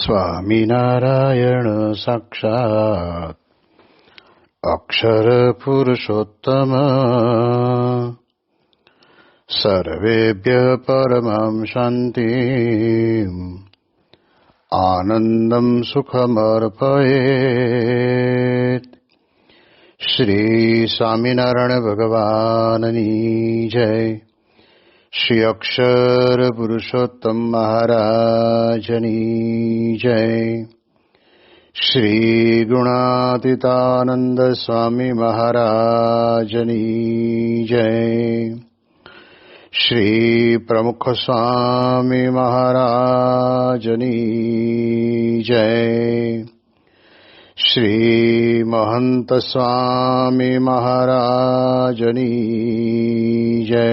સ્વામિનારાયણ સાક્ષાત અક્ષર પુરુષોત્તમ સર્વેભ્ય પરમં શાંતિ આનંદમ સુખમર્પયેત. શ્રી સ્વામિનારાયણ ભગવાનની જય. શ્રી અક્ષર પુરુષોત્તમ મહારાજની જય. શ્રી ગુણાતીતાનંદ સ્વામી મહારાજની જય. શ્રી પ્રમુખ સ્વામી મહારાજની જય. શ્રી મહંત સ્વામી મહારાજની જય.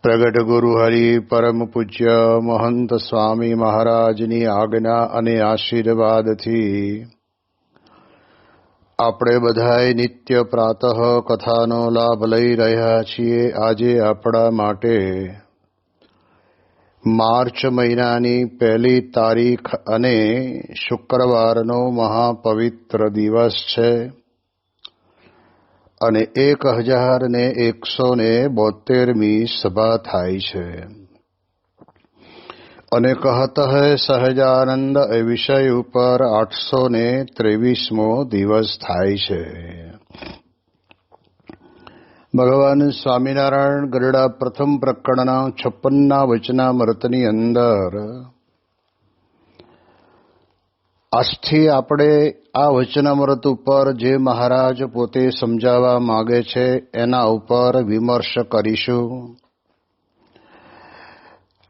પ્રગટ ગુરુ હરિ પરમ પૂજ્ય મહંત સ્વામી મહારાજની આજ્ઞા અને આશીર્વાદથી આપણે બધાએ નિત્ય પ્રાતઃ કથાનો લાભ લઈ રહ્યા છીએ. આજે આપણા માટે માર્ચ મહિનાની 1 તારીખ અને શુક્રવારનો મહાપવિત્ર દિવસ છે અને 1172મી સભા થાય છે. અને કહત હૈ સહજાનંદ એ વિષય ઉપર 823મો દિવસ થાય છે. ભગવાન સ્વામિનારાયણ ગરડા પ્રથમ પ્રકરણના 56ના વચનામૃતની અંદર આજથી આપણે આ વચનામૃત ઉપર જે મહારાજ પોતે સમજાવવા માંગે છે એના ઉપર વિમર્શ કરીશું.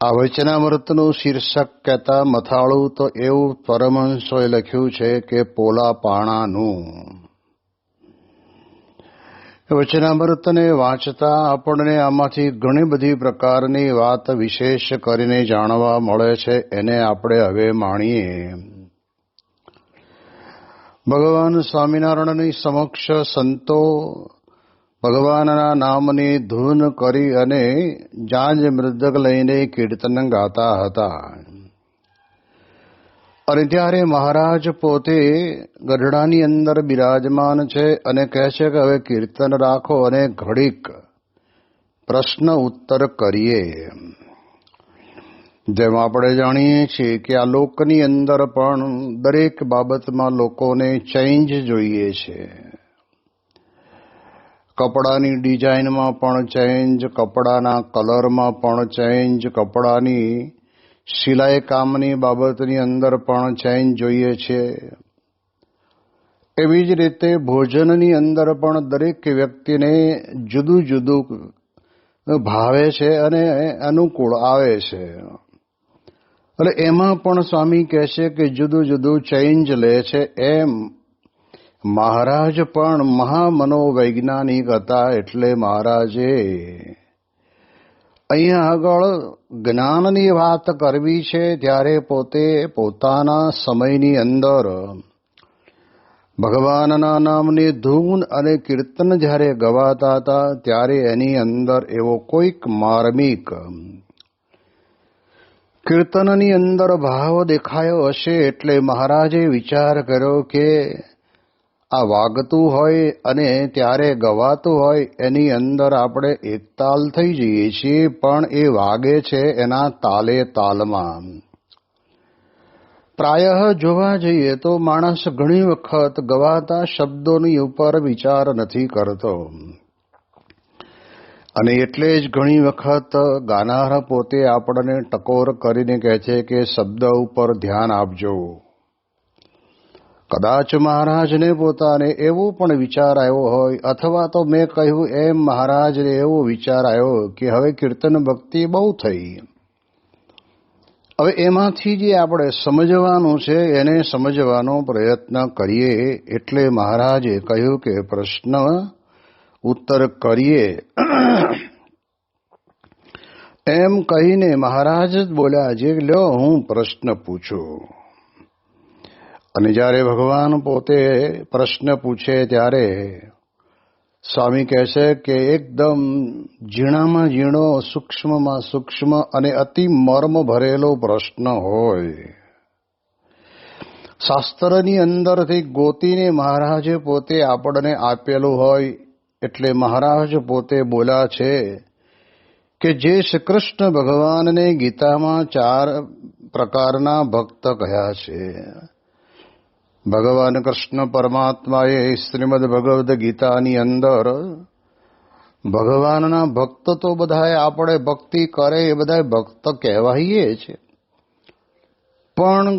આ વચનામૃતનું શીર્ષક કહેતા મથાળું તો એવું પરમહંસોએ લખ્યું છે કે પોલા પાણાનું. વચનામૃતને વાંચતા આપણને આમાંથી ઘણી બધી પ્રકારની વાત વિશેષ કરીને જાણવા મળે છે. એને આપણે હવે માણીએ. ભગવાન સ્વામિનારાયણની સમક્ષ સંતો ભગવાનના નામની ધૂન કરી અને જાંજ મૃદંગ લઈને કીર્તન ગાતા હતા. અને ત્યારે મહારાજ પોતે ગઢડાની અંદર બિરાજમાન છે અને કહે છે કે હવે કીર્તન રાખો અને ઘડીક પ્રશ્ન ઉત્તર કરીએ. જેમ આપણે જાણીએ છીએ કે આ લોકની અંદર પણ દરેક બાબતમાં લોકોને ચેન્જ જોઈએ છે. કપડાની ડિઝાઇનમાં પણ ચેન્જ, કપડાના કલરમાં પણ ચેન્જ, કપડાની સિલાઈ કામની બાબતની અંદર પણ ચેન્જ જોઈએ છે. એવી જ રીતે ભોજનની અંદર પણ દરેક વ્યક્તિને જુદું જુદું ભાવે છે અને અનુકૂળ આવે છે. એટલે એમાં પણ સ્વામી કહે છે કે જુદું જુદું ચેન્જ લે છે. એમ મહારાજ પણ મહામનોવૈજ્ઞાનિક હતા. એટલે મહારાજે અહીંયા આગળ જ્ઞાનની વાત કરવી છે ત્યારે પોતે પોતાના સમયની અંદર ભગવાનના નામની ધૂન અને કીર્તન જ્યારે ગવાતા હતા ત્યારે એની અંદર એવો કોઈક માર્મિક કીર્તનની અંદર ભાવ દેખાયો હશે. એટલે મહારાજે વિચાર કર્યો કે આ વાગતું હોય અને ત્યારે ગવાતું હોય એની અંદર આપણે એકતાલ થઈ જઈએ છીએ, પણ એ વાગે છે એના તાલે તાલમાં. પ્રાયઃ જોવા જઈએ તો માણસ ઘણી વખત ગવાતા શબ્દોની ઉપર વિચાર નથી કરતો અને એટલે જ ઘણી વખત ગાનાર પોતે આપણને ટકોર કરીને કહે છે કે શબ્દ ઉપર ધ્યાન આપજો. કદાચ મહારાજને પોતાને એવો પણ વિચાર આવ્યો હોય, અથવા તો મેં કહ્યું એમ મહારાજને એવો વિચાર આવ્યો કે હવે કીર્તન ભક્તિ બહુ થઈ, હવે એમાંથી જે આપણે સમજવાનું છે એને સમજવાનો પ્રયત્ન કરીએ. એટલે મહારાજે કહ્યું કે પ્રશ્ન ઉત્તર કરીએ. એમ કહીને મહારાજ જ બોલ્યા જે લ્યો હું પ્રશ્ન પૂછું. અને જ્યારે ભગવાન પોતે પ્રશ્ન પૂછે ત્યારે સ્વામી કહે છે કે એકદમ ઝીણામાં ઝીણો, સૂક્ષ્મમાં સૂક્ષ્મ અને અતિ મર્મ ભરેલો પ્રશ્ન હોય, શાસ્ત્રની અંદરથી ગોતીને મહારાજે પોતે આપણને આપેલું હોય. એટલે મહારાજ પોતે બોલ્યા છે કે જે શ્રી કૃષ્ણ ભગવાનને ગીતામાં 4 પ્રકારના ભક્ત કહ્યા છે. ભગવાન કૃષ્ણ પરમાત્માએ શ્રીમદ ભગવદ્ ગીતાની અંદર ભગવાનના ભક્ત તો બધાએ આપણે ભક્તિ કરે એ બધા ભક્ત કહેવાઈએ છે, પણ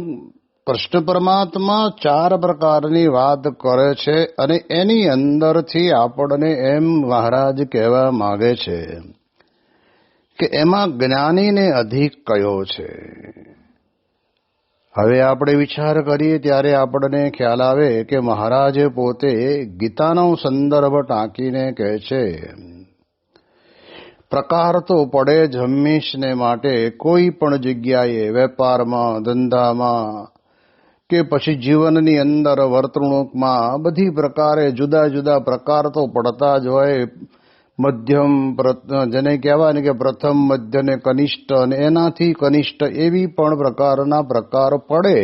કૃષ્ણ પરમાત્મા 4 પ્રકારની વાત કરે છે અને એની અંદરથી આપણને એમ મહારાજ કહેવા માંગે છે કે એમાં જ્ઞાનીને અધિક કયો છે. હવે આપણે વિચાર કરીએ ત્યારે આપણને ખ્યાલ આવે કે મહારાજે પોતે ગીતાનો સંદર્ભ ટાંકીને કહે છે, પ્રકાર તો પડે જ હંમેશને માટે. કોઈ પણ જગ્યાએ, વેપારમાં, ધંધામાં કે પછી જીવનની અંદર વર્તણૂકમાં બધી પ્રકારે જુદા જુદા પ્રકાર તો પડતા જ હોય. મધ્યમ, જેને કહેવાય ને કે પ્રથમ, મધ્ય ને કનિષ્ઠ, અને એનાથી કનિષ્ઠ એવી પણ પ્રકારના પ્રકાર પડે.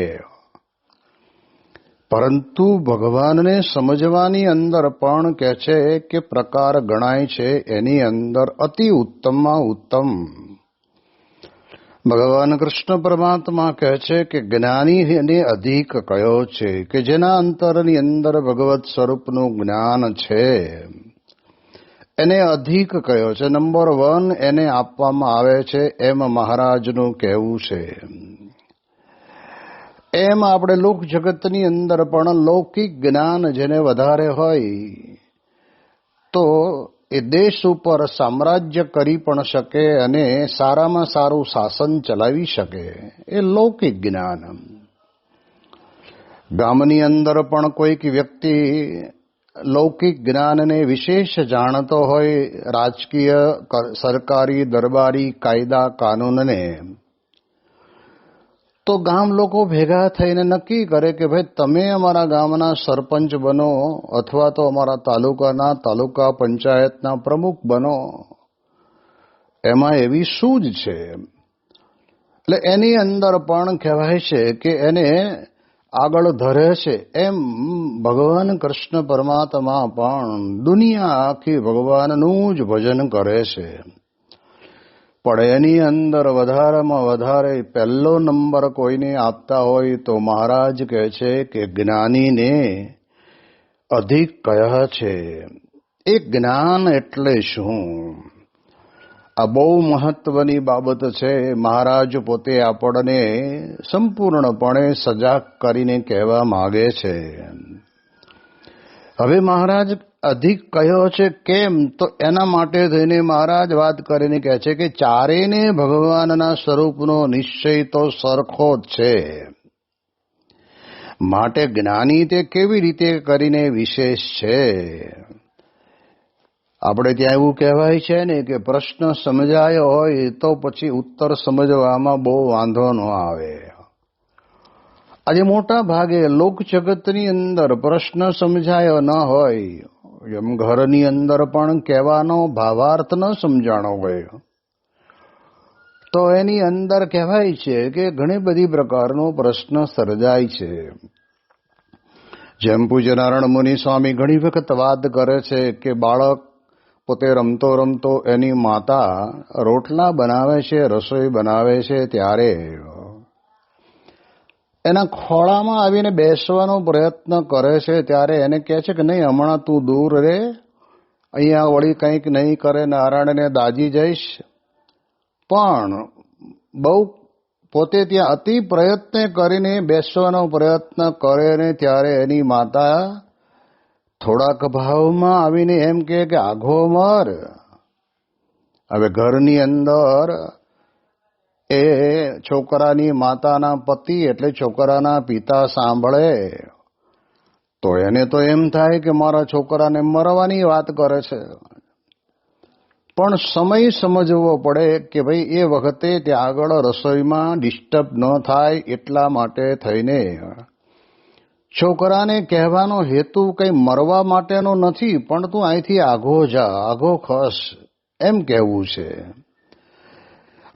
પરંતુ ભગવાનને સમજવાની અંદર પણ કહે છે કે પ્રકાર ગણાય છે એની અંદર અતિ ઉત્તમમાં ઉત્તમ. ભગવાન કૃષ્ણ પરમાત્મા કહે છે કે જ્ઞાનીને અધિક કયો છે, કે જેના અંતરની અંદર ભગવત સ્વરૂપનું જ્ઞાન છે એને અધિક કયો છે. નંબર 1 એને આપવામાં આવે છે એમ મહારાજનું કહેવું છે. એમ આપણે લોક જગતની અંદર પણ લૌકિક જ્ઞાન જેને વધારે હોય તો એ દેશ ઉપર સામ્રાજ્ય કરી પણ શકે અને સારામાં સારું શાસન ચલાવી શકે. એ લૌકિક જ્ઞાન. ગામની અંદર પણ કોઈક વ્યક્તિ લૌકિક જ્ઞાનને વિશેષ જાણતો હોય, રાજકીય, સરકારી, દરબારી કાયદા કાનૂનને, તો ગામ લોકો ભેગા થઈને નક્કી કરે કે ભાઈ તમે અમારા ગામના સરપંચ બનો અથવા તો અમારા તાલુકાના તાલુકા પંચાયતના પ્રમુખ બનો. એમાં એવી સૂઝ છે. એટલે એની અંદર પણ કહેવાય છે કે એને આગળ ધરે છે. એમ ભગવાન કૃષ્ણ પરમાત્મા પણ દુનિયા આખી ભગવાનનું જ ભજન કરે છે. પણ એની અંદર વધારેમાં વધારે પહેલો નંબર કોઈને આપતા હોય તો મહારાજ કહે છે કે જ્ઞાનીને અધિક કહ્યા છે. એ જ્ઞાન એટલે શું? આ બહુ મહત્વની બાબત છે. મહારાજ પોતે આપણને સંપૂર્ણપણે સજાગ કરીને કહેવા માંગે છે. હવે મહારાજ અધિક કયો છે કેમ? તો એના માટે થઈને મહારાજ વાત કરીને કહે છે કે ચારેયને ભગવાનના સ્વરૂપનો નિશ્ચય તો સરખો જ છે. માટે જ્ઞાની તે કેવી રીતે કરીને વિશેષ છે. આપણે ત્યાં એવું કહેવાય છે ને કે પ્રશ્ન સમજાયો હોય તો પછી ઉત્તર સમજવામાં બહુ વાંધો ન આવે. આજે મોટા ભાગે લોક જગતની અંદર પ્રશ્ન સમજાયો ન હોય, એમ ઘરની અંદર પણ કહેવાનો ભાવાર્થ ન સમજાણો હોય તો એની અંદર કહેવાય છે કે ઘણી બધી પ્રકારનો પ્રશ્ન સર્જાય છે. જેમ પૂજ્ય નારાયણ મુનિ સ્વામી ઘણી વખત વાત કરે છે કે બાળક પોતે રમતો રમતો એની માતા રોટલા બનાવે છે, રસોઈ બનાવે છે, ત્યારે એના ખોળામાં આવીને બેસવાનો પ્રયત્ન કરે છે. ત્યારે એને કહે છે કે નહીં, હમણાં તું દૂર રે, અહીંયા વળી કંઈક નહીં કરે, નારાયણને દાજી જઈશ. પણ બહુ પોતે ત્યાં અતિ પ્રયત્ન કરીને બેસવાનો પ્રયત્ન કરે ને ત્યારે એની માતા થોડાક ભાવમાં આવીને એમ કહે કે આઘો મર. હવે ઘરની અંદર એ છોકરાની માતાના પતિ એટલે છોકરાના પિતા સાંભળે તો એને તો એમ થાય કે મારા છોકરાને મરવાની વાત કરે છે. પણ સમય સમજવો પડે કે ભાઈ એ વખતે ત્યાં આગળ રસોઈમાં ડિસ્ટર્બ ન થાય એટલા માટે થઈને છોકરાને કહેવાનો હેતુ કંઈ મરવા માટેનો નથી, પણ તું અહીંથી આઘો જા, આઘો ખસ, એમ કહેવું છે.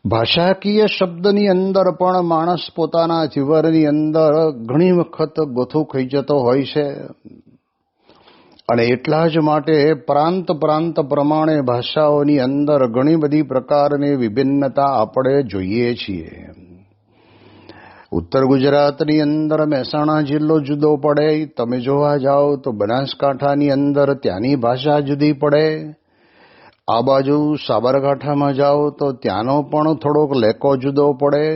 ભાષાકીય શબ્દની અંદર પણ માણસ પોતાના જીવનની અંદર ઘણી વખત ગોથું ખાઈ જતો હોય છે. અને એટલા જ માટે પ્રાંત પ્રમાણે ભાષાઓની અંદર ઘણી બધી પ્રકારની વિભિન્નતા આપણે જોઈએ છીએ. ઉત્તર ગુજરાતની અંદર મહેસાણા જિલ્લો જુદો પડે, તમે જોવા જાઓ તો બનાસકાંઠાની અંદર ત્યાંની ભાષા જુદી પડે, આ બાજુ સાબરકાંઠામાં જાઓ તો ત્યાંનો પણ થોડોક લેકો જુદો પડે.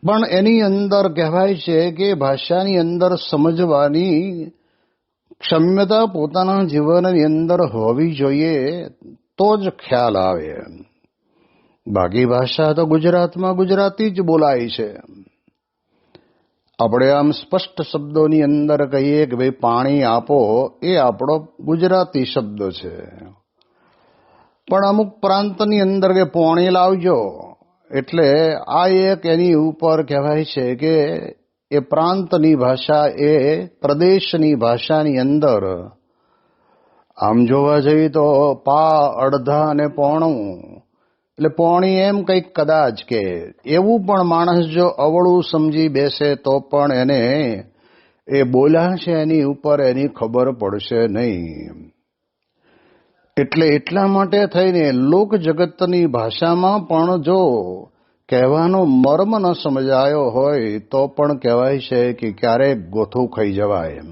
પણ એની અંદર કહેવાય છે કે ભાષાની અંદર સમજવાની ક્ષમ્યતા પોતાના જીવનની અંદર હોવી જોઈએ, તો જ ખ્યાલ આવે. બાકી ભાષા તો ગુજરાતમાં ગુજરાતી જ બોલાય છે. આપણે આમ સ્પષ્ટ શબ્દોની અંદર કહીએ કે ભાઈ પાણી આપો, એ આપણો ગુજરાતી શબ્દ છે. પણ અમુક પ્રાંતની અંદર કે પાણી લાવજો, એટલે આ એક એની ઉપર કહેવાય છે કે એ પ્રાંતની ભાષા, એ પ્રદેશની ભાષાની અંદર આમ જોવા જઈએ તો પા, અડધા અને પોણું, એટલે પોણી એમ કંઈક કદાચ કે એવું પણ માણસ જો અવળું સમજી બેસે તો પણ એને એ બોલ્યા છે એની ઉપર એની ખબર પડશે નહીં. એટલે એટલા માટે થઈને લોક જગતની ભાષામાં પણ જો કહેવાનો મર્મ ન સમજાયો હોય તો પણ કહેવાય છે કે ક્યારેક ગોથું ખાઈ જવાય.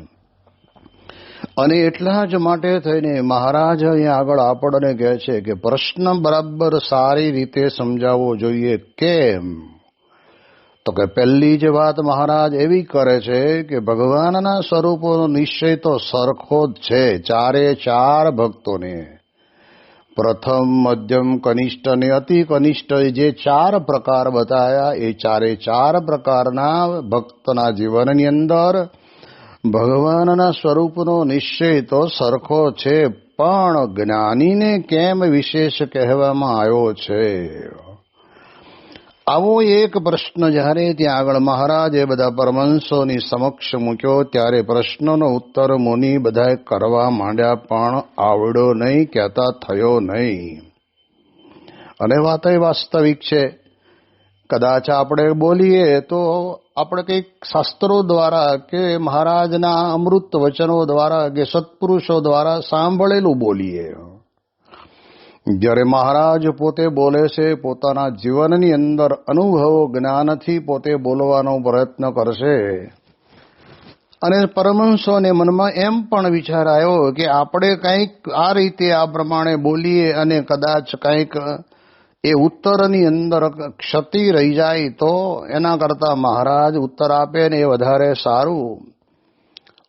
અને એટલા જ માટે થઈને મહારાજ અહીંયા આગળ આપણને કહે છે કે પ્રશ્ન બરાબર સારી રીતે સમજાવવો જોઈએ. કેમ? તો કે પહેલી જ વાત મહારાજ એવી કરે છે કે ભગવાનના સ્વરૂપોનો નિશ્ચય તો સરખો જ છે ચારે ચાર ભક્તોને. પ્રથમ, મધ્યમ, કનિષ્ઠ અને અતિ કનિષ્ઠ, જે ચાર પ્રકાર બતાયા, એ ચારે ચાર પ્રકારના ભક્તના જીવનની અંદર ભગવાનના સ્વરૂપનો નિશ્ચય તો સરખો છે, પણ જ્ઞાનીને કેમ વિશેષ કહેવામાં આવ્યો છે? આવો એક પ્રશ્ન જ્યારે ત્યાં આગળ મહારાજે બધા પરમહંસોની સમક્ષ મૂક્યો, ત્યારે પ્રશ્નનો ઉત્તર મુનિ બધાએ કરવા માંડ્યા, પણ આવડ્યો નહીં, કહેતા થયો નહીં. અને વાત એ વાસ્તવિક છે. કદાચ આપણે બોલીએ તો આપણે કંઈક શાસ્ત્રો દ્વારા કે મહારાજના અમૃત વચનો દ્વારા કે સત્પુરુષો દ્વારા સાંભળેલું બોલીએ. જ્યારે મહારાજ પોતે બોલે છે, પોતાના જીવનની અંદર અનુભવો જ્ઞાનથી પોતે બોલવાનો પ્રયત્ન કરશે. અને પરમહંસોને મનમાં એમ પણ વિચાર આવ્યો કે આપણે કંઈક આ રીતે આ પ્રમાણે બોલીએ અને કદાચ કંઈક એ ઉત્તરની અંદર ક્ષતિ રહી જાય તો એના કરતાં મહારાજ ઉત્તર આપે ને એ વધારે સારું.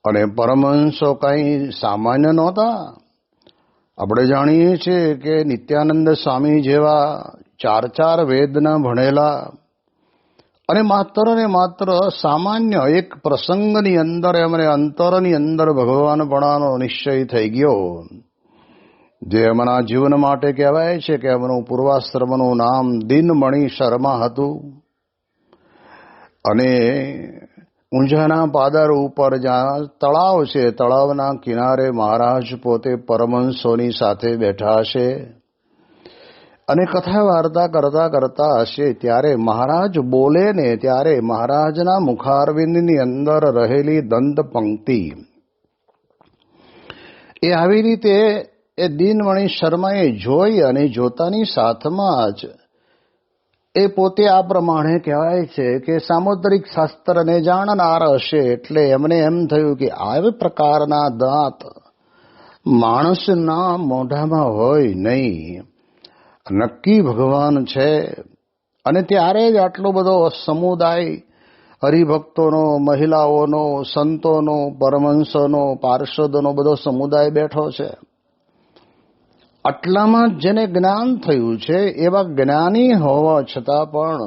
અને પરમહંસો કંઈ સામાન્ય નહોતા. આપણે જાણીએ છીએ કે નિત્યાનંદ સ્વામી જેવા ચાર વેદના ભણેલા અને માત્ર ને માત્ર સામાન્ય એક પ્રસંગની અંદર એમને અંતરની અંદર ભગવાનપણાનો નિશ્ચય થઈ ગયો. જે એમના જીવન માટે કહેવાય છે કે એમનું પૂર્વાશ્રમનું નામ દિનમણી શર્મા હતું. અને ઊંઝાના પાદર ઉપર જ્યાં તળાવ છે, તળાવના કિનારે મહારાજ પોતે પરમહંસોની સાથે બેઠા હશે અને કથા વાર્તા કરતા કરતા હશે. ત્યારે મહારાજ બોલે ને ત્યારે મહારાજના મુખારવિંદની અંદર રહેલી દંત પંક્તિ એ આવી રીતે એ દિનમણી શર્માએ જોઈ અને જોતાની સાથમાં જ એ પોતે આ પ્રમાણે કહેવાય છે કે સામુદ્રિક શાસ્ત્રને જાણનાર હશે, એટલે એમને એમ થયું કે આ પ્રકારના દાંત માણસના મોઢામાં હોય નહીં, નક્કી ભગવાન છે. અને ત્યારે જ આટલો બધો સમુદાય હરિભક્તોનો, મહિલાઓનો, સંતોનો, પરમહંસોનો, પાર્ષદોનો બધો સમુદાય બેઠો છે. આટલામાં જેને જ્ઞાન થયું છે એવા જ્ઞાની હોવા છતાં પણ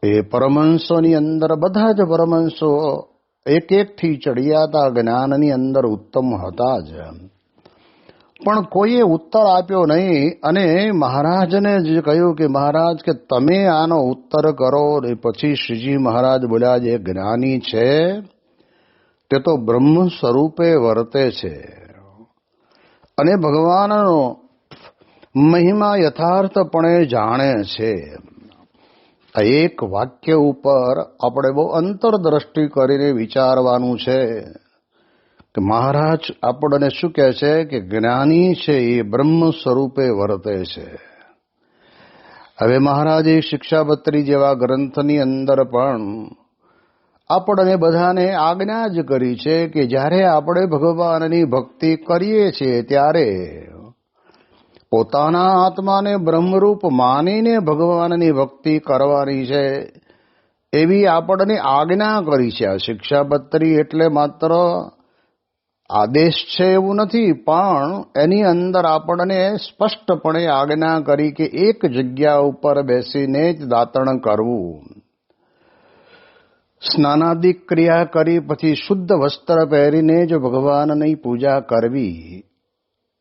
એ પરમહંસોની અંદર બધા જ પરમહંસો એક એકથી ચડિયાતા જ્ઞાનની અંદર ઉત્તમ હતા જ. પણ કોઈએ ઉત્તર આપ્યો નહીં અને મહારાજને જ કહ્યું કે મહારાજ કે તમે આનો ઉત્તર કરો. ને પછી શ્રીજી મહારાજ બોલ્યા, જે જ્ઞાની છે તે તો બ્રહ્મ સ્વરૂપે વર્તે છે અને ભગવાનનો મહિમા યથાર્થપણે જાણે છે. આ એક વાક્ય ઉપર આપણે બહુ અંતરદ્રષ્ટિ કરીને વિચારવાનું છે કે મહારાજ આપણને શું કહે છે કે જ્ઞાની છે એ બ્રહ્મ સ્વરૂપે વર્તે છે. હવે મહારાજે શિક્ષાપત્રી જેવા ગ્રંથની અંદર પણ આપણને બધાને આજ્ઞા જ કરી છે કે જ્યારે આપણે ભગવાનની ભક્તિ કરીએ છીએ ત્યારે પોતાના આત્માને બ્રહ્મરૂપ માનીને ભગવાનની ભક્તિ કરવાની છે એવી આપણને આજ્ઞા કરી છે. આ શિક્ષાપત્રી એટલે માત્ર આદેશ છે એવું નથી, પણ એની અંદર આપણને સ્પષ્ટપણે આજ્ઞા કરી કે એક જગ્યા ઉપર બેસીને જ દાતણ કરવું, સ્નાનાદિક ક્રિયા કરી પછી શુદ્ધ વસ્ત્ર પહેરીને જ ભગવાનની પૂજા કરવી.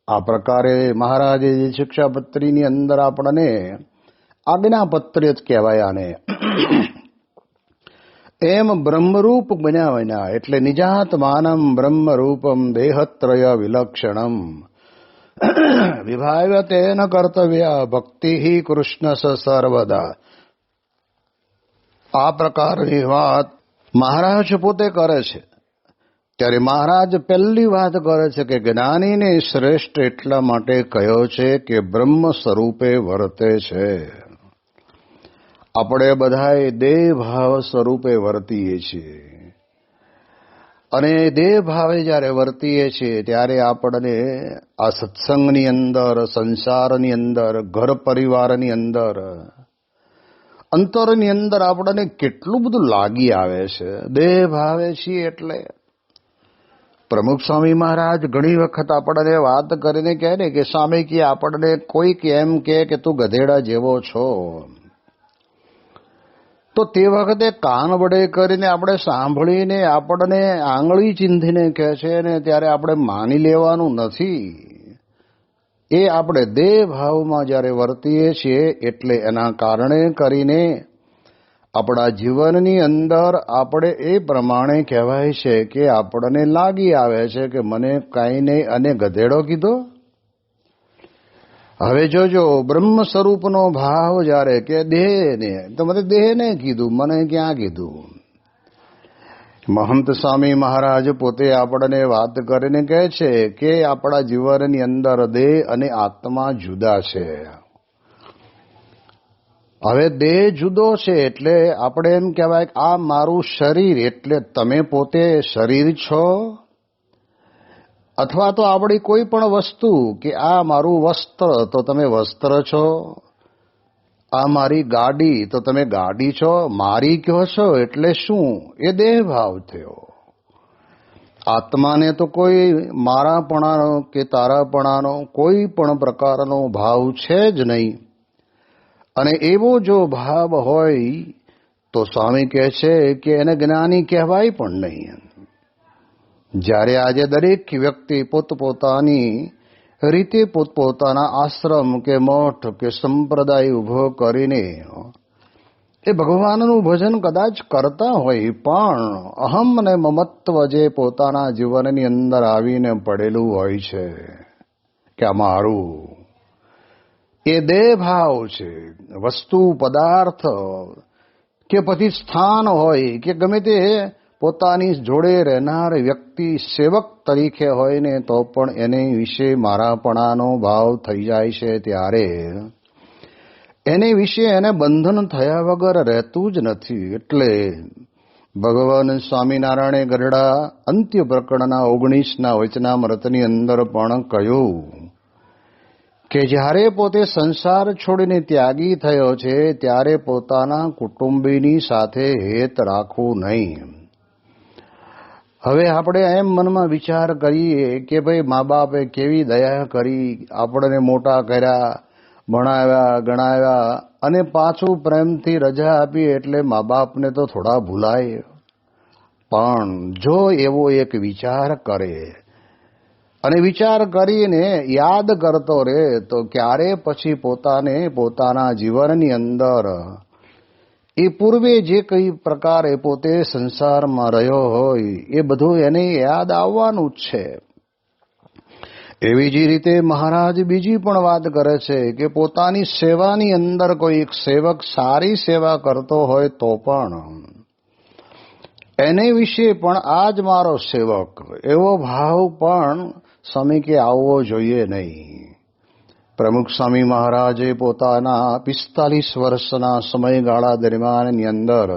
આ પ્રકારે મહારાજે જે શિક્ષાપત્રીની અંદર આપણને આજ્ઞાપત્ર જ કહેવાય આને. એમ બ્રહ્મરૂપ બન્યા વિના એટલે નિજાત્માનમ બ્રહ્મરૂપમ દેહત્રય વિલક્ષણમ વિભાવ્ય તેન કર્તવ્ય ભક્તિ કૃષ્ણ સર્વદા. આ પ્રકારની વાત મહારાજ પોતે કરે છે. ત્યારે મહારાજ પહેલી વાત કરે છે કે જ્ઞાનીને શ્રેષ્ઠ એટલા માટે કહ્યો છે કે બ્રહ્મ સ્વરૂપે વર્તે છે. આપણે બધાએ દેહ ભાવ સ્વરૂપે વર્તીએ છીએ અને દેહ ભાવે જ્યારે વર્તીએ છીએ ત્યારે આપણને આ સત્સંગની અંદર, સંસારની અંદર, ઘર પરિવારની અંદર, અંતરની અંદર આપણને કેટલું બધું લાગી આવે છે દેહ ભાવે છીએ. એટલે પ્રમુખ સ્વામી મહારાજ ઘણી વખત આપણને વાત કરીને કહે ને કે સ્વામી કે આપણને કોઈક એમ કે તું ગધેડા જેવો છો, તો તે વખતે કાન વડે કરીને આપણે સાંભળીને આપણને આંગળી ચીંધીને કહે છે ને ત્યારે આપણે માની લેવાનું નથી. એ આપણે દેહ ભાવમાં જ્યારે વર્તીએ છીએ એટલે એના કારણે કરીને આપણા જીવનની અંદર આપણે એ પ્રમાણે કહેવાય છે કે આપણને લાગી આવે છે કે મને કાંઈ નહીં અને ગધેડો કીધો. હવે જોજો બ્રહ્મ સ્વરૂપનો ભાવ જ્યારે કે દેહને, તો મને દેહને કીધું, મને ક્યાં કીધું. મહંત સ્વામી મહારાજ પોતે આપણને વાત કરીને કહે છે કે આપણા જીવનની અંદર દેહ અને આત્મા જુદા છે. હવે દેહ જુદો છે એટલે આપણે એમ કહેવાય કે આ મારું શરીર, એટલે તમે પોતે શરીર છો, અથવા તો આપણી કોઈ પણ વસ્તુ કે આ મારું વસ્ત્ર તો તમે વસ્ત્ર છો, આ મારી ગાડી તો તમે ગાડી છો, મારી કહો છો એટલે શું? એ દેહ ભાવ થયો. આત્માને તો કોઈ મારાપણાનો કે તારાપણાનો કોઈ પણ પ્રકારનો ભાવ છે જ નહીં. અને એવો જો ભાવ હોય તો સ્વામી કહે છે કે એને જ્ઞાની કહેવાય પણ નહીં. જ્યારે આજે દરેક વ્યક્તિ પોતપોતાની રીતે પોતપોતાના આશ્રમ કે મઠ કે સંપ્રદાય ઉભો કરીને એ ભગવાનનું ભજન કદાચ કરતા હોય, પણ અહમ અને મમત્વ જે પોતાના જીવનની અંદર આવીને પડેલું હોય છે કે આ મારું, એ દેહ ભાવ છે. વસ્તુ, પદાર્થ કે પછી સ્થાન હોય કે ગમે તે પોતાની જોડે રહેનાર વ્યક્તિ સેવક તરીકે હોય ને તો પણ એને વિશે મારાપણાનો ભાવ થઈ જાય છે. ત્યારે એને વિશે એને બંધન થયા વગર રહેતું જ નથી. એટલે ભગવાન સ્વામિનારાયણે ગરડા અંત્ય પ્રકરણના 19ના વચનામૃતની અંદર પણ કહ્યું કે જ્યારે પોતે સંસાર છોડીને ત્યાગી થયો છે ત્યારે પોતાના કુટુંબીની સાથે હેત રાખવું નહીં. હવે આપણે એમ મનમાં વિચાર કરીએ કે ભાઈ મા બાપે કેવી દયા કરી, આપણને મોટા કર્યા, ભણાવ્યા, ગણાવ્યા અને પાછું પ્રેમથી રજા આપી એટલે મા બાપને તો થોડા ભૂલાય. પણ જો એવો એક વિચાર કરે અને વિચાર કરીને યાદ કરતો રહે તો ક્યારે પછી પોતાને પોતાના જીવનની અંદર એ પૂર્વે જે કઈ પ્રકારે પોતે સંસારમાં રહ્યો હોય એ બધું એને યાદ આવવાનું જ છે. એવી જ રીતે મહારાજ બીજી પણ વાત કરે છે કે પોતાની સેવાની અંદર કોઈ એક સેવક સારી સેવા કરતો હોય તો પણ એને વિશે પણ આ જ મારો સેવક એવો ભાવ પણ સ્વામી કે આવવો જોઈએ નહીં. પ્રમુખ સ્વામી મહારાજે પોતાના 45 વર્ષના સમયગાળા દરમિયાનની અંદર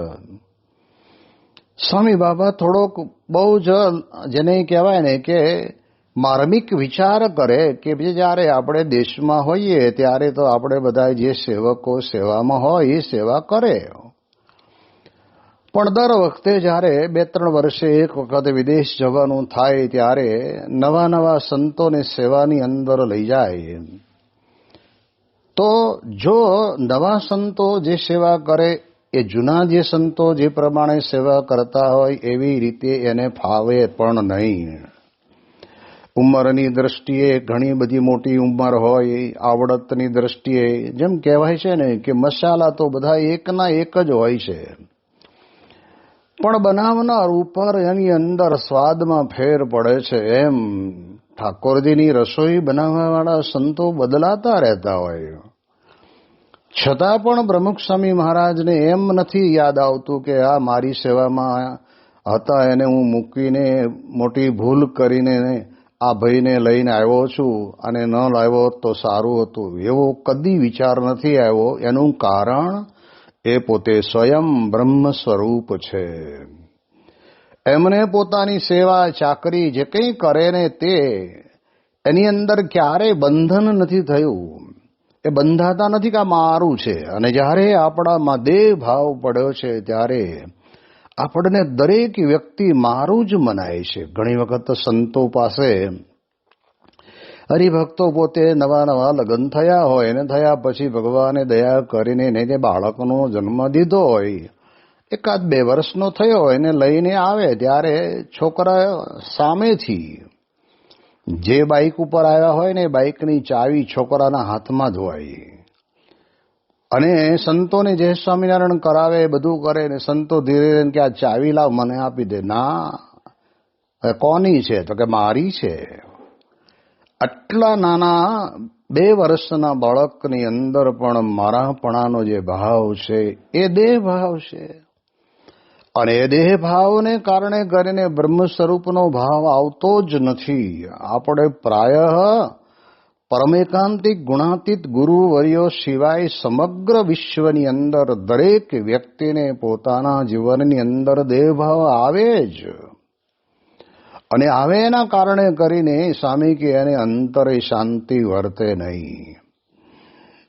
સ્વામી બાબા થોડોક બહુ જ જેને કહેવાય ને કે માર્મિક વિચાર કરે કે જ્યારે આપણે દેશમાં હોઈએ ત્યારે તો આપણે બધા જે સેવકો સેવામાં હોય એ સેવા કરે, પણ દર વખતે જ્યારે 2-3 વર્ષે એક વખત વિદેશ જવાનું થાય ત્યારે નવા નવા સંતોને સેવાની અંદર લઈ જાય. તો જો નવા સંતો જે સેવા કરે એ જૂના જે સંતો જે પ્રમાણે સેવા કરતા હોય એવી રીતે એને ફાવે પણ નહીં. ઉંમરની દ્રષ્ટિએ ઘણી બધી મોટી ઉંમર હોય, આવડતની દ્રષ્ટિએ જેમ કહેવાય છે ને કે મસાલા તો બધા એકના એક જ હોય છે, પણ બનાવનાર ઉપર એની અંદર સ્વાદમાં ફેર પડે છે. એમ ઠાકોરજીની રસોઈ બનાવવાવાળા સંતો બદલાતા રહેતા હોય, છતાં પણ પ્રમુખ સ્વામી મહારાજને એમ નથી યાદ આવતું કે આ મારી સેવામાં હતા એને હું મૂકીને મોટી ભૂલ કરીને આ ભાઈને લઈને આવ્યો છું અને ન લાવ્યો તો સારું હતું, એવો કદી વિચાર નથી આવ્યો. એનું કારણ એ પોતે સ્વયં બ્રહ્મ સ્વરૂપ છે. એમને પોતાની સેવા ચાકરી જે કંઈ કરે ને તે એની અંદર ક્યારેય બંધન નથી થયું. એ બંધાતા નથી કે આ મારું છે. અને જ્યારે આપણામાં દેહ ભાવ પડ્યો છે ત્યારે આપણને દરેક વ્યક્તિ મારું જ મનાય છે. ઘણી વખત સંતો પાસે હરિભક્તો પોતે નવા નવા લગ્ન થયા હોય ને થયા પછી ભગવાને દયા કરીને એને બાળકનો જન્મ દીધો હોય, 1-2 વર્ષનો થયો હોય ને લઈને આવે ત્યારે છોકરા સામેથી જે બાઇક ઉપર આવ્યા હોય ને બાઇકની ચાવી છોકરાના હાથમાં જ હોય, અને સંતોને જય સ્વામિનારાયણ કરાવે બધું કરે ને સંતો ધીરે ધીરે કે આ ચાવી લાવ મને આપી દે. ના, કોની છે? તો કે મારી છે. આટલા નાના 2 વર્ષના બાળકની અંદર પણ મારાપણાનો જે ભાવ છે એ દેહ ભાવ છે, અને એ દેહ ભાવને કારણે કરીને બ્રહ્મ સ્વરૂપનો ભાવ આવતો જ નથી. આપણે પ્રાયઃ પરમેકાંતિક ગુણાતીત ગુરુવર્યો સિવાય સમગ્ર વિશ્વની અંદર દરેક વ્યક્તિને પોતાના જીવનની અંદર દેહભાવ આવે જ, અને આવે એના કારણે કરીને સ્વામી કે એને અંતરે શાંતિ વર્તે નહીં.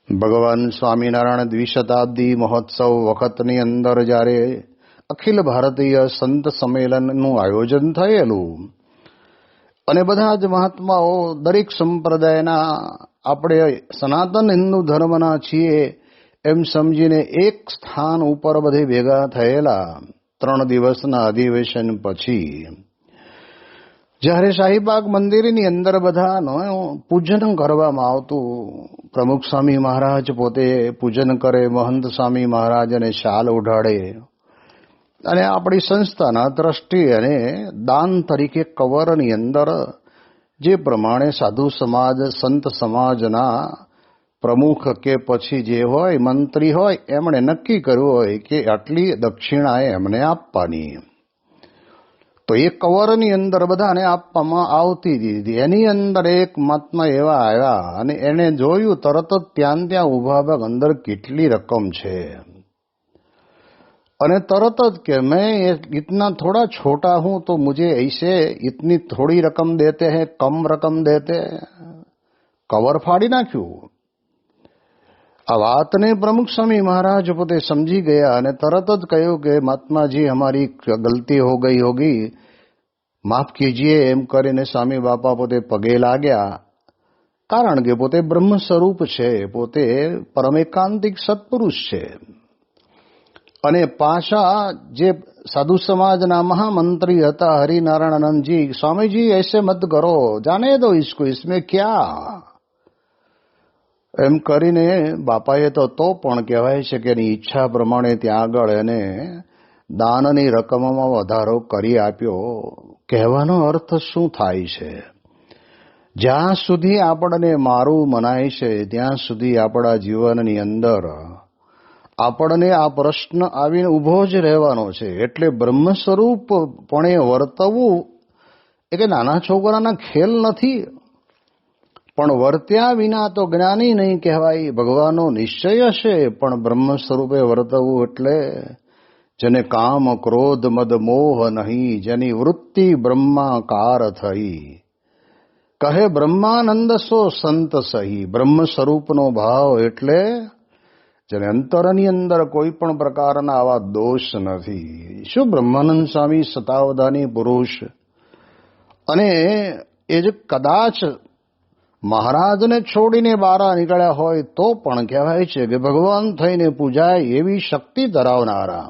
ભગવાન સ્વામિનારાયણ દ્વિશતાબ્દી મહોત્સવ વખતની અંદર જ્યારે અખિલ ભારતીય સંત સંમેલનનું આયોજન થયેલું અને બધા જ મહાત્માઓ દરેક સંપ્રદાયના આપણે સનાતન હિન્દુ ધર્મના છીએ એમ સમજીને એક સ્થાન ઉપર બધે ભેગા થયેલા. 3 દિવસના અધિવેશન પછી જ્યારે શાહીબાગ મંદિરની અંદર બધાનું પૂજન કરવામાં આવતું, પ્રમુખ સ્વામી મહારાજ પોતે પૂજન કરે, મહંત સ્વામી મહારાજને શાલ ઓઢાડે, અને આપણી સંસ્થાના ટ્રસ્ટી અને દાન તરીકે કવરની અંદર જે પ્રમાણે સાધુ સમાજ સંત સમાજના પ્રમુખ કે પછી જે હોય મંત્રી હોય એમણે નક્કી કર્યું હોય કે આટલી દક્ષિણા એમને આપવાની, તો એ કવરની અંદર બધાને આપવામાં આવતી હતી. એની અંદર એક મહાત્મા એવા આવ્યા અને એને જોયું તરત જ ત્યાં ઊભા ભાગ અંદર કેટલી રકમ છે, અને તરત જ કે मैं इतना थोड़ा छोटा हूं तो मुझे ऐसे इतनी थोड़ी रकम देते हैं, कम रकम देते. કવર ફાડી નાખ્યું. આ વાતને પ્રમુખ સ્વામી મહારાજ પોતે સમજી ગયા અને તરત જ કહ્યું કે મહાત્માજી હમારી ગલતી હો ગઈ હોગી, માફ કીજીએ એમ કરીને સ્વામી બાપા પોતે પગે લાગ્યા. કારણ કે પોતે બ્રહ્મ સ્વરૂપ છે, પોતે પરમેકાંતિક સત્પુરુષ છે, અને પાછા જે साधु समाजना महामंत्री હતા हरिनारायणानंदजी. स्वामीजी ऐसे मत करो, जाने दो इसको, इसमें क्या એમ કરીને બાપાએ તો પણ કહેવાય છે કે એની ઈચ્છા પ્રમાણે ત્યાં આગળ એને દાનની રકમમાં વધારો કરી આપ્યો. કહેવાનો અર્થ શું થાય છે? જ્યાં સુધી આપણને મારું મનાય છે ત્યાં સુધી આપણા જીવનની અંદર આપણને આ પ્રશ્ન આવીને ઊભો જ રહેવાનો છે. એટલે બ્રહ્મ સ્વરૂપપણે વર્તવું એ કે નાના છોકરાના ખેલ નથી, પણ વર્ત્યા વિના તો જ્ઞાની નહીં કહેવાય. ભગવાનનો નિશ્ચય છે, પણ બ્રહ્મ સ્વરૂપે વર્તવું એટલે જેને કામ ક્રોધ મદ મોહ નહીં, જેની વૃત્તિ બ્રહ્માકાર થઈ. કહે બ્રહ્માનંદ સો સંત સહી. બ્રહ્મ સ્વરૂપનો ભાવ એટલે જેને અંતરની અંદર કોઈ પણ પ્રકારના આવા દોષ નથી. શું બ્રહ્માનંદ સ્વામી શતાવધાની પુરુષ, અને એ જ કદાચ મહારાજને છોડીને બહાર નીકળ્યા હોય તો પણ કહેવાય છે કે ભગવાન થઈને પૂજાય એવી શક્તિ ધરાવનારા,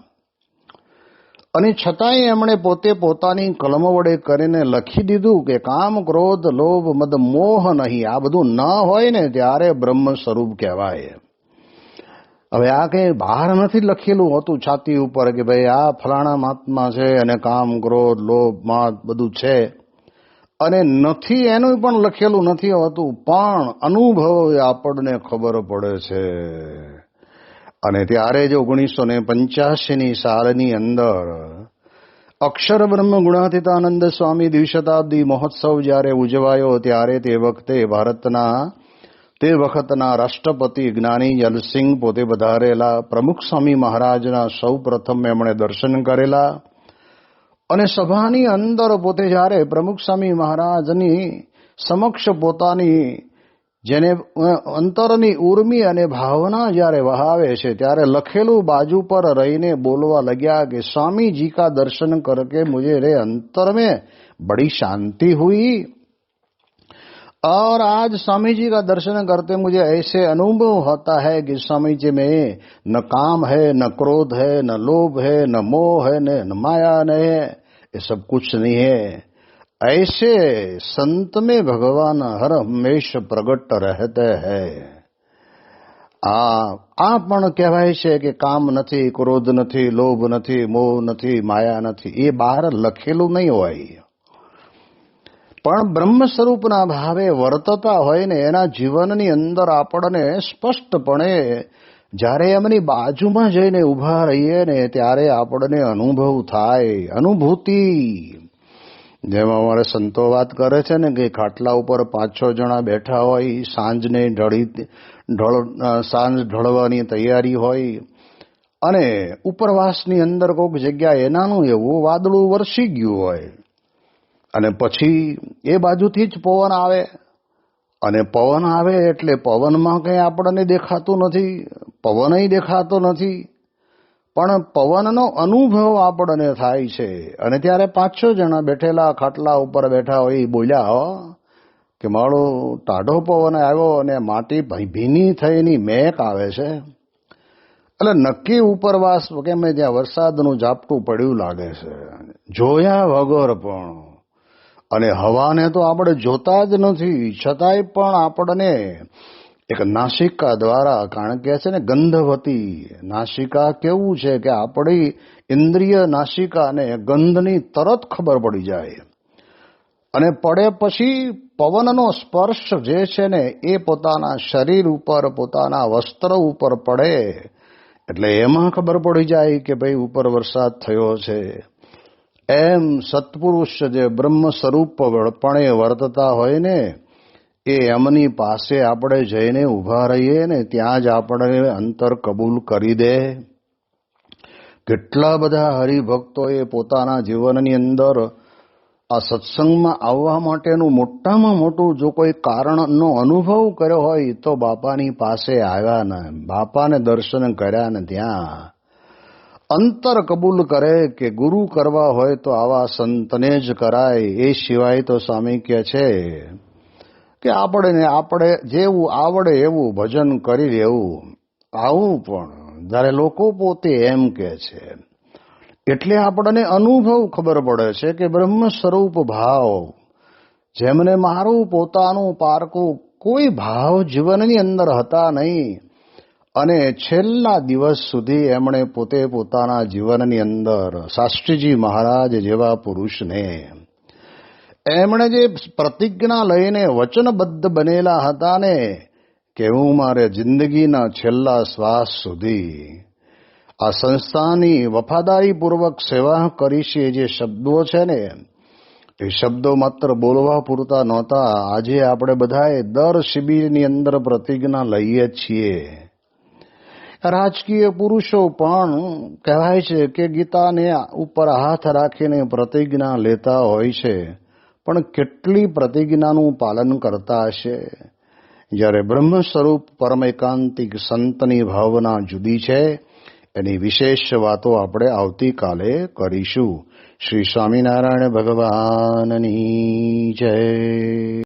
અને છતાંય એમણે પોતે પોતાની કલમ વડે કરીને લખી દીધું કે કામ ક્રોધ લોભ મદ મોહ નહીં. આ બધું ન હોય ને ત્યારે બ્રહ્મ સ્વરૂપ કહેવાય. હવે આ કંઈ બહાર નથી લખેલું હોતું છાતી ઉપર કે ભાઈ આ ફલાણા મહાત્મા છે અને કામ ક્રોધ લોભ માત બધું છે, અને નથી એનું પણ લખેલું નથી હોતું, પણ અનુભવ આપણને ખબર પડે છે. અને ત્યારે જ 1985ની સાલની અંદર અક્ષર બ્રહ્મ ગુણાતીતાનંદ સ્વામી દ્વિશતાબ્દી મહોત્સવ જ્યારે ઉજવાયો ત્યારે તે વખતના રાષ્ટ્રપતિ જ્ઞાની જલસિંહ પોતે વધારેલા. પ્રમુખ સ્વામી મહારાજના સૌ પ્રથમ એમણે દર્શન કરેલા, અને સભાની અંદર પોતે જ્યારે પ્રમુખ સ્વામી મહારાજની સમક્ષ પોતાની જેને અંતરની ઉર્મી અને ભાવના જ્યારે વહાવે છે ત્યારે લખેલું બાજુ પર રહીને બોલવા લગ્યા કે स्वामी जी का दर्शन करके मुझे रे अंतर में बड़ी शांति हुई, और आज स्वामी जी का दर्शन करते मुझे ऐसे अनुभव होता है कि स्वामी जी में न काम है, न क्रोध है, न लोभ है, न मोह है, न माया नहीं है, ये सब कुछ नहीं है. ऐसे संत में भगवान हर हमेश प्रगट रहते हैं. આ પણ કહેવાય છે કે કામ નથી, ક્રોધ નથી, લોભ નથી, મોહ નથી, માયા નથી. એ બહાર લખેલું નહીં હોય, પણ બ્રહ્મ સ્વરૂપના ભાવે વર્તતા હોય ને એના જીવનની અંદર આપણને સ્પષ્ટપણે જ્યારે એમની બાજુમાં જઈને ઊભા રહીએ ને ત્યારે આપણને અનુભવ થાય, અનુભૂતિ. જેમાં અમારે સંતો વાત કરે છે ને કે ખાટલા ઉપર 5-6 જણા બેઠા હોય, સાંજ ઢળવાની તૈયારી હોય, અને ઉપરવાસની અંદર કોઈક જગ્યા એનાનું એવું વાદળું વરસી ગયું હોય, અને પછી એ બાજુથી જ પવન આવે, અને પવન આવે એટલે પવનમાં કંઈ આપણને દેખાતું નથી, પવનય દેખાતો નથી, પણ પવનનો અનુભવ આપણને થાય છે. અને ત્યારે 5-6 જણા બેઠેલા ખાટલા ઉપર બેઠા હોય બોલ્યા કે મારો ટાઢો પવન આવ્યો અને માટી ભીની થઈની મેક આવે છે, એટલે નક્કી ઉપરવાસ કેમ ત્યાં વરસાદનું ઝાપટું પડ્યું લાગે છે, જોયા વગર પણ. અને હવાને તો આપણે જોતા જ નથી, છતાંય પણ આપણને એક નાસિકા દ્વારા, કારણ કે છે ને ગંધવતી નાસિકા કેવું છે કે આપણી ઇન્દ્રિય નાસિકાને ગંધની તરત ખબર પડી જાય, અને પડે પછી પવનનો સ્પર્શ જે છે ને એ પોતાના શરીર ઉપર, પોતાના વસ્ત્ર ઉપર પડે એટલે એમાં ખબર પડી જાય કે ભાઈ ઉપર વરસાદ થયો છે. એમ સત્પુરુષ જે બ્રહ્મ સ્વરૂપપણે વર્તતા હોય ને એ એમની પાસે આપણે જઈને ઊભા રહીએ ને ત્યાં જ આપણે અંતર કબૂલ કરી દે. કેટલા બધા હરિભક્તોએ પોતાના જીવનની અંદર આ સત્સંગમાં આવવા માટેનું મોટામાં મોટું જો કોઈ કારણનો અનુભવ કર્યો હોય તો બાપાની પાસે આવ્યા ને, બાપાને દર્શન કર્યા ને ત્યાં અંતર કબૂલ કરે કે ગુરુ કરવા હોય તો આવા સંતને જ કરાય. એ સિવાય તો સ્વામી કહે છે કે આપણે જેવું આવડે એવું ભજન કરી લેવું, આવું. પણ જ્યારે લોકો પોતે એમ કહે છે એટલે આપણને અનુભવ ખબર પડે છે કે બ્રહ્મ સ્વરૂપ ભાવ, જેમને મારું પોતાનું પારકું કોઈ ભાવ જીવનની અંદર હતા નહીં, અને છેલ્લા દિવસ સુધી એમણે પોતે પોતાના જીવનની અંદર શાસ્ત્રીજી મહારાજ જેવા પુરુષને એમણે જે પ્રતિજ્ઞા લઈને વચનબદ્ધ બનેલા હતા ને કે હું મારે જિંદગીના છેલ્લા શ્વાસ સુધી આ સંસ્થાની વફાદારીપૂર્વક સેવા કરીશ, એ જે શબ્દો છે ને એ શબ્દો માત્ર બોલવા પૂરતા નહોતા. આજે આપણે બધાએ દર શિબિરની અંદર પ્રતિજ્ઞા લઈએ છીએ. રાજકીય પુરુષો પણ કહેવાય છે કે ગીતાને ઉપર હાથ રાખીને પ્રતિજ્ઞા લેતા હોય છે, પણ કેટલી પ્રતિજ્ઞાનું પાલન કરતા હશે? જ્યારે બ્રહ્મ સ્વરૂપ પરમ એકાંતિક સંતની ભાવના જુદી છે, એની વિશેષ વાતો આપણે આવતીકાલે કરીશું. શ્રી સ્વામિનારાયણ ભગવાનની જય.